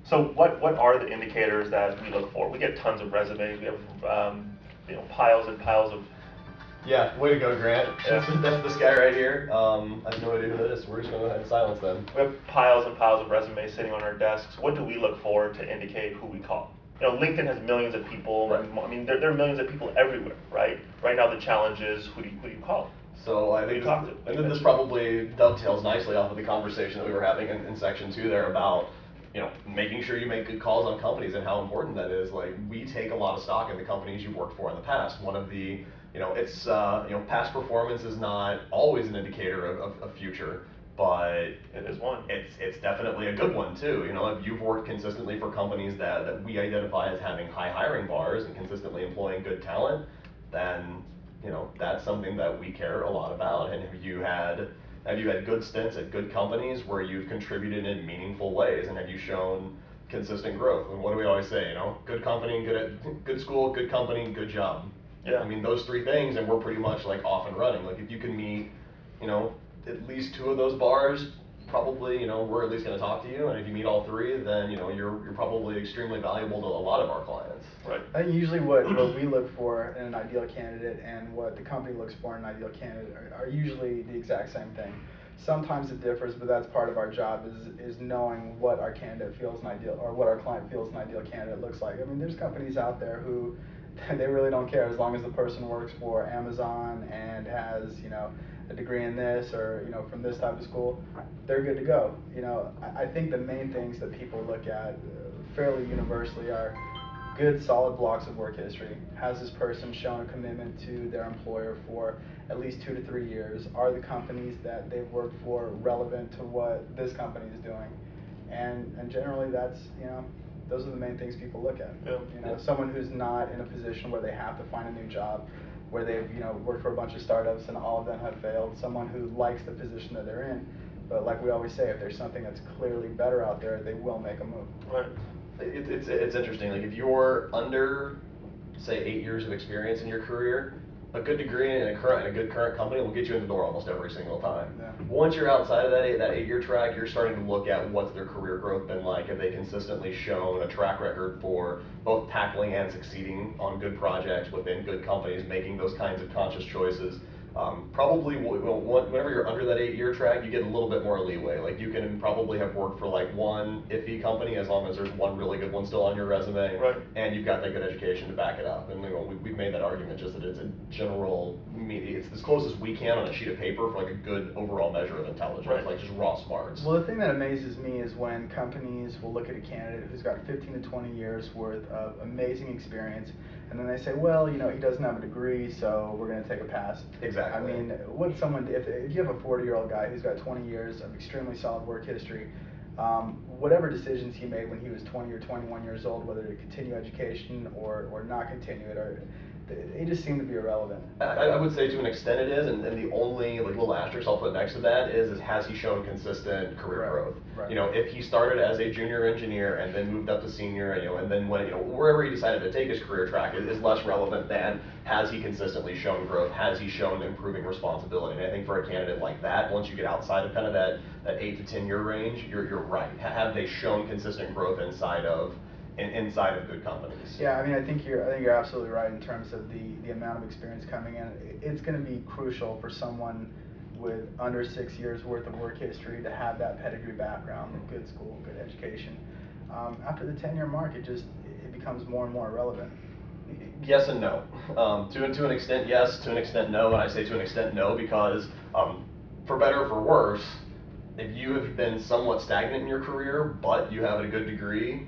So what are the indicators that we look for? We get tons of resumes. We have piles and piles of. Yeah, way to go, Grant. Yeah. That's this guy right here. I have no idea who that is, so we're just going to go ahead and silence them. We have piles and piles of resumes sitting on our desks. What do we look for to indicate who we call? LinkedIn has millions of people. Right. I mean, there are millions of people everywhere, right? Right now, the challenge is who do you call? So I think this probably dovetails nicely off of the conversation that we were having in section 2 there about making sure you make good calls on companies and how important that is. Like, we take a lot of stock in the companies you've worked for in the past. One of the past performance is not always an indicator of future, but it is one. It's definitely a good one too. If you've worked consistently for companies that we identify as having high hiring bars and consistently employing good talent, then that's something that we care a lot about. And have you had good stints at good companies where you've contributed in meaningful ways, and have you shown consistent growth? And what do we always say? Good company, good school, good company, good job. Yeah. I mean, those three things, and we're pretty much like off and running. Like, if you can meet, at least 2 of those bars, probably, we're at least going to talk to you. And if you meet all 3, then you're probably extremely valuable to a lot of our clients. Right. I think usually what we look for in an ideal candidate and what the company looks for in an ideal candidate are usually the exact same thing. Sometimes it differs, but that's part of our job is knowing what our candidate feels an ideal, or what our client feels an ideal candidate looks like. I mean, there's companies out there who they really don't care as long as the person works for Amazon and has a degree in this, or from this type of school, they're good to go. I think the main things that people look at fairly universally are good solid blocks of work history. Has this person shown a commitment to their employer for at least 2 to 3 years? Are the companies that they've worked for relevant to what this company is doing? And generally that's those are the main things people look at. Yeah. Someone who's not in a position where they have to find a new job, where they've worked for a bunch of startups and all of them have failed. Someone who likes the position that they're in, but like we always say, if there's something that's clearly better out there, they will make a move. Right. It's interesting. Like, if you're under, say, 8 years of experience in your career, a good degree in a good current company will get you in the door almost every single time. Yeah. Once you're outside of that 8-year track, you're starting to look at what's their career growth been like. Have they consistently shown a track record for both tackling and succeeding on good projects within good companies, making those kinds of conscious choices? Probably whenever you're under that 8-year track, you get a little bit more leeway. Like, you can probably have worked for like one iffy company as long as there's one really good one still on your resume, right, and you've got that good education to back it up. And we've made that argument just that it's a general, it's as close as we can on a sheet of paper for like a good overall measure of intelligence, right, like just raw smarts. Well, the thing that amazes me is when companies will look at a candidate who's got 15 to 20 years worth of amazing experience, and then they say, well, he doesn't have a degree, so we're going to take a pass. Exactly. I mean, what someone, if you have a 40-year-old guy who's got 20 years of extremely solid work history, whatever decisions he made when he was 20 or 21 years old, whether to continue education or not continue it, they just seem to be irrelevant. I would say to an extent it is, and the only little asterisk I'll put next to that is has he shown consistent career growth? Right. If he started as a junior engineer and then moved up to senior, and then when wherever he decided to take his career track is less relevant than has he consistently shown growth? Has he shown improving responsibility? And I think for a candidate like that, once you get outside of kind of that 8 to 10 year range, you're right. Have they shown consistent growth inside of good companies? Yeah, I mean, I think you're absolutely right in terms of the amount of experience coming in. It's going to be crucial for someone with under 6 years worth of work history to have that pedigree background, good school, good education. After the 10-year mark, it becomes more and more irrelevant. Yes and no. To an extent, yes. To an extent, no. And I say to an extent, no, because for better or for worse, if you have been somewhat stagnant in your career, but you have a good degree,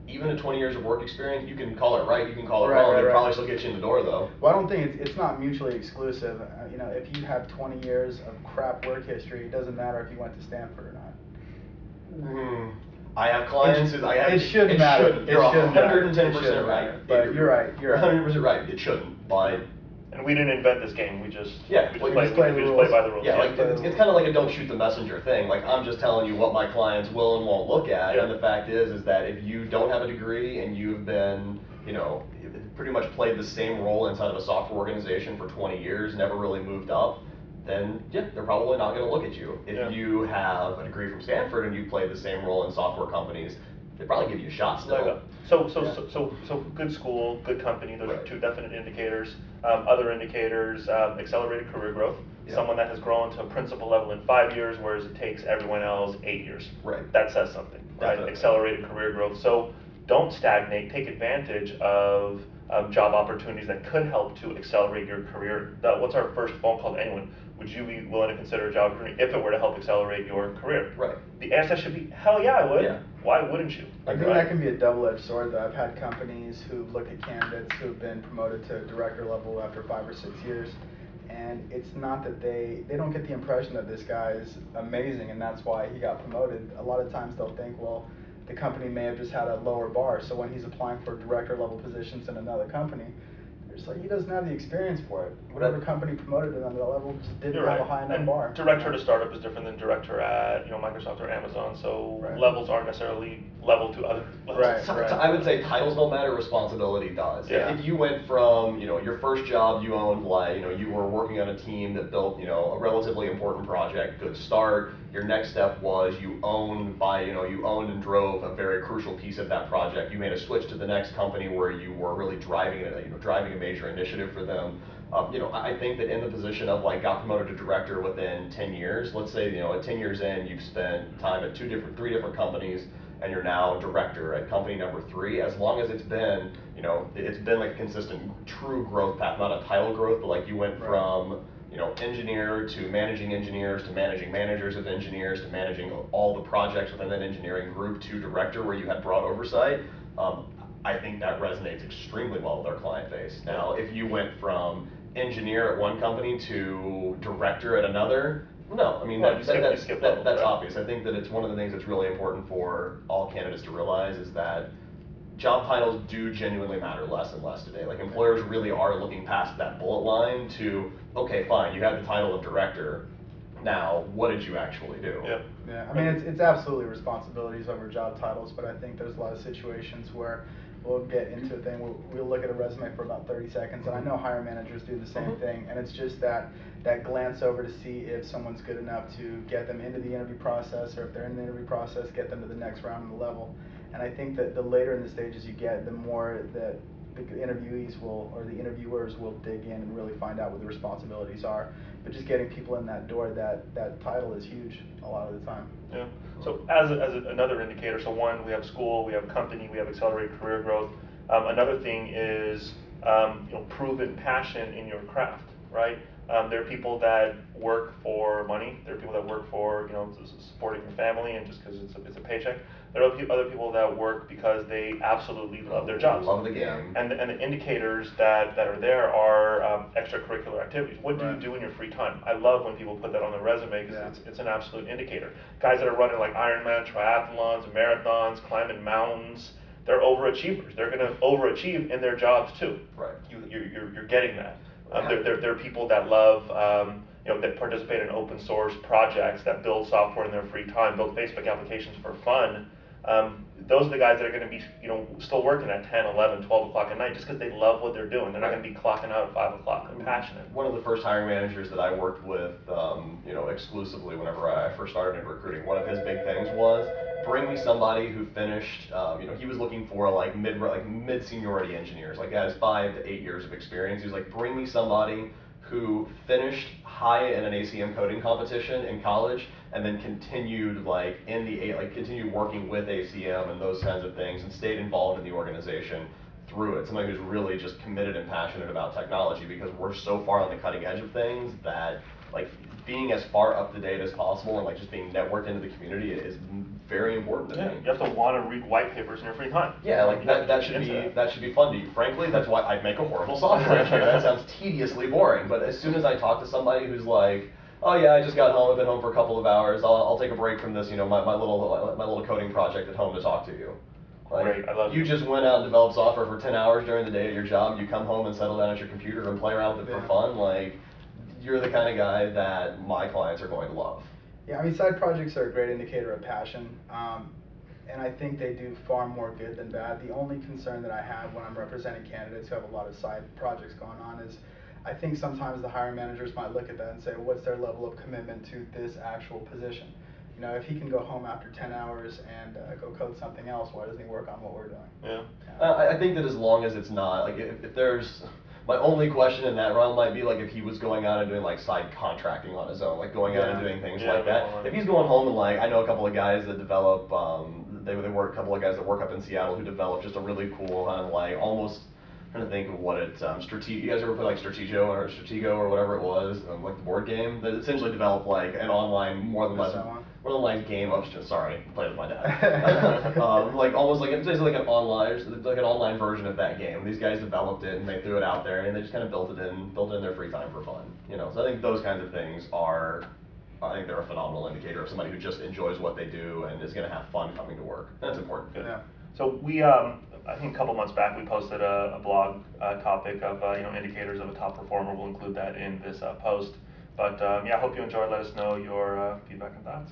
even at 20 years of work experience, you can call it right, you can call it wrong, it'll probably still get you in the door, though. Well, I don't think it's not mutually exclusive. If you have 20 years of crap work history, it doesn't matter if you went to Stanford or not. I have clients who it shouldn't matter. You're 110% right. But you're right. You're 100% right. It shouldn't, but. And we didn't invent this game. We just play by the rules. Yeah, like it's kind of like a don't shoot the messenger thing. Like, I'm just telling you what my clients will and won't look at. Yeah. And the fact is that if you don't have a degree and you've been, pretty much played the same role inside of a software organization for 20 years, never really moved up, then yeah, they're probably not going to look at you. If you have a degree from Stanford and you played the same role in software companies they probably give you a shot still. Leg up. So good school, good company, those are Right. two definite indicators. Other indicators, accelerated career growth. Yeah. Someone that has grown to principal level in 5 years, whereas it takes everyone else 8 years. Right. That says something, right? Definitely. Accelerated career growth. So don't stagnate, take advantage of job opportunities that could help to accelerate your career. What's our first phone call to anyone? Would you be willing to consider a job opportunity if it were to help accelerate your career? Right. The answer should be, hell yeah, I would. Yeah. Why wouldn't you? I think that can be a double-edged sword, though. I've had companies who look at candidates who've been promoted to director level after 5 or 6 years, and it's not that they don't get the impression that this guy is amazing and that's why he got promoted. A lot of times they'll think, well, the company may have just had a lower bar, so when he's applying for director level positions in another company, it's like he doesn't have the experience for it. Whatever company promoted him on that level just didn't have a high enough And bar. director to startup is different than director at Microsoft or Amazon, so Right. levels aren't necessarily level to other levels. Right. So I would say titles don't matter, responsibility does. Yeah. If you went from, your first job you owned, you were working on a team that built, a relatively important project, good start. Your next step was you owned and drove a very crucial piece of that project. You made a switch to the next company where you were really driving a major initiative for them. I think that in the position of got promoted to director within 10 years, let's say, at 10 years in, you've spent time at 3 different companies, and you're now director at company number 3, as long as it's been like a consistent, true growth path, not a title growth, but you went from, engineer to managing engineers to managing managers of engineers to managing all the projects within that engineering group to director where you had broad oversight. I think that resonates extremely well with our client base. Now, if you went from engineer at one company to director at another, no, I mean, Well, that's right? obvious. I think that it's one of the things that's really important for all candidates to realize is that job titles do genuinely matter less and less today. Employers really are looking past that bullet line to, okay, fine, you had the title of director. Now, what did you actually do? Yeah. Yeah, I mean, it's absolutely responsibilities over job titles, but I think there's a lot of situations where we'll get into a thing, we'll look at a resume for about 30 seconds, and I know hiring managers do the same thing, and it's just that glance over to see if someone's good enough to get them into the interview process, or if they're in the interview process, get them to the next round of the level. And I think that the later in the stages you get, the more that the interviewees or the interviewers will dig in and really find out what the responsibilities are. But just getting people in that door, that title is huge a lot of the time. Yeah. So as another indicator, so one, we have school, we have company, we have accelerated career growth. Another thing is proven passion in your craft, right? There are people that work for money. There are people that work for supporting your family and just because it's a paycheck. There are other people that work because they absolutely love their jobs. Love the game. And the indicators that are there are extracurricular activities. What do you Right. do in your free time? I love when people put that on their resume because Yeah. it's an absolute indicator. Guys that are running Ironman, triathlons, marathons, climbing mountains, they're overachievers. They're going to overachieve in their jobs too. Right. You're getting that. There are people that love, that participate in open source projects, that build software in their free time, build Facebook applications for fun. Those are the guys that are going to be, still working at 10, 11, 12 o'clock at night just because they love what they're doing. They're not going to be clocking out at 5 o'clock. They're passionate. One of the first hiring managers that I worked with, exclusively whenever I first started in recruiting, one of his big things was bring me somebody who finished, he was looking for mid seniority engineers, guys 5 to 8 years of experience. He was like, bring me somebody who finished high in an ACM coding competition in college and then continued continued working with ACM and those kinds of things and stayed involved in the organization through it. Somebody who's really just committed and passionate about technology, because we're so far on the cutting edge of things that being as far up to date as possible and just being networked into the community is very important to me. You have to want to read white papers in your free time. Yeah, that should be fun to you. Frankly, that's why I'd make a horrible software engineer. That sounds tediously boring. But as soon as I talk to somebody who's like, oh yeah, I just got home, I've been home for a couple of hours, I'll take a break from this, my little coding project at home to talk to you. Great, I love you just went out and developed software for 10 hours during the day at your job, you come home and settle down at your computer and play around with it for fun, you're the kind of guy that my clients are going to love. Yeah, I mean, side projects are a great indicator of passion, and I think they do far more good than bad. The only concern that I have when I'm representing candidates who have a lot of side projects going on is I think sometimes the hiring managers might look at that and say, what's their level of commitment to this actual position? You know, if he can go home after 10 hours and go code something else, why doesn't he work on what we're doing? Yeah. I think that as long as it's not, like, if there's, my only question in that realm might be, like, if he was going out and doing, like, side contracting on his own, like, going out and doing things like that. If he's going home and, like, I know a couple of guys that develop, they work, a couple of guys that work up in Seattle who develop just a really cool kind of, like, almost, I'm trying to think of what it's, you guys ever play, like, Stratego or whatever it was, like, the board game, that essentially developed, like, an online, more than like game of, sorry, I played with my dad. Like almost like, it's basically like an online version of that game. These guys developed it and they threw it out there and they just kind of built it in their free time for fun. You know, so I think those kinds of things I think they're a phenomenal indicator of somebody who just enjoys what they do and is going to have fun coming to work. That's important. Good. Yeah. So we, I think a couple months back, we posted a blog topic of indicators of a top performer. We'll include that in this post. But yeah, I hope you enjoyed. Let us know your feedback and thoughts.